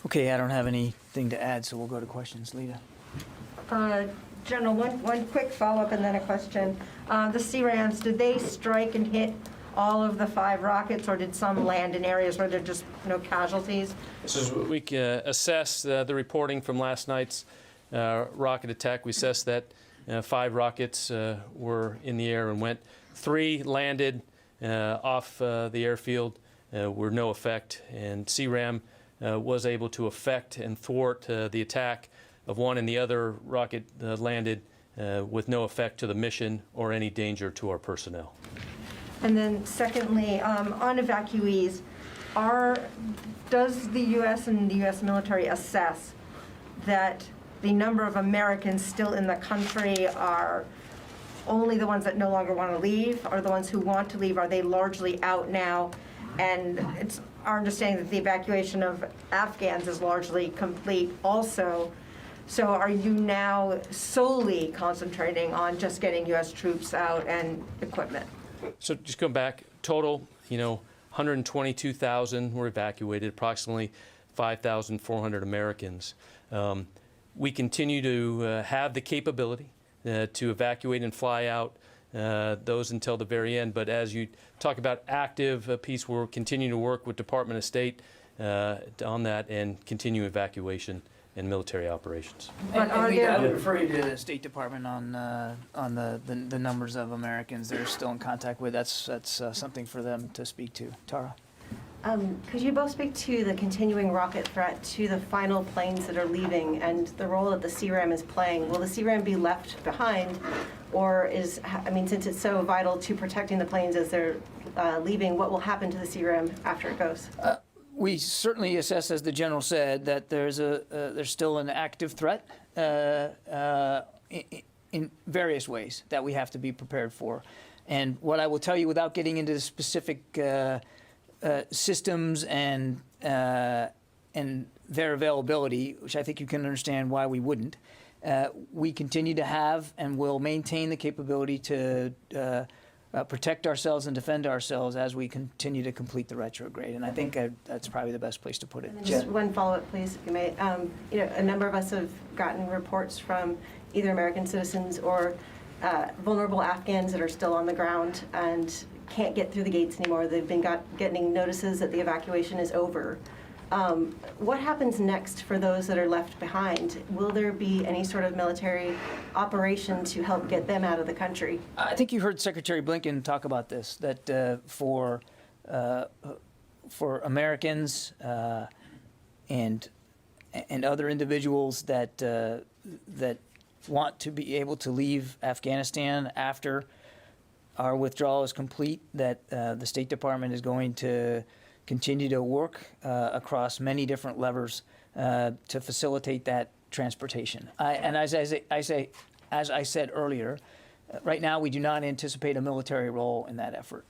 Okay, I don't have anything to add, so we'll go to questions. Lita? General, one quick follow-up and then a question. The CRAMs, did they strike and hit all of the 5 rockets, or did some land in areas where there are just no casualties? So we assess the reporting from last night's rocket attack. We assessed that 5 rockets were in the air and went. 3 landed off the airfield, were no effect, and CRAM was able to affect and thwart the attack of one, and the other rocket landed with no effect to the mission or any danger to our personnel. And then secondly, on evacuees, does the U.S. and the U.S. military assess that the number of Americans still in the country are only the ones that no longer want to leave, or the ones who want to leave, are they largely out now? And it's our understanding that the evacuation of Afghans is largely complete also. So are you now solely concentrating on just getting U.S. troops out and equipment? So just come back, total, 122,000 were evacuated, approximately 5,400 Americans. We continue to have the capability to evacuate and fly out those until the very end. But as you talk about active piece, we're continuing to work with Department of State on that and continue evacuation and military operations. But are I there- would refer you to the State Department on the numbers of Americans they're still in contact with. That's something for them to speak to. Tara? Could you both speak to the continuing rocket threat to the final planes that are leaving and the role that the CRAM is playing? Will the CRAM be left behind, or since it's so vital to protecting the planes as they're leaving, what will happen to the CRAM after it goes? We certainly assess, as the general said, that there's still an active threat in various ways that we have to be prepared for. And what I will tell you, without getting into the specific systems and their availability, which I think you can understand why we wouldn't, we continue to have and will maintain the capability to protect ourselves and defend ourselves as we continue to complete the retrograde. And I think that's probably the best place to put it. And just one follow-up, please, if you may. A number of us have gotten reports from either American citizens or vulnerable Afghans that are still on the ground and can't get through the gates anymore. They've been getting notices that the evacuation is over. What happens next for those that are left behind? Will there be any sort of military operation to help get them out of the country? I think you heard Secretary Blinken talk about this, that for Americans and other individuals that want to be able to leave Afghanistan after our withdrawal is complete, that the State Department is going to continue to work across many different levers to facilitate that transportation. And as I said earlier, right now we do not anticipate a military role in that effort.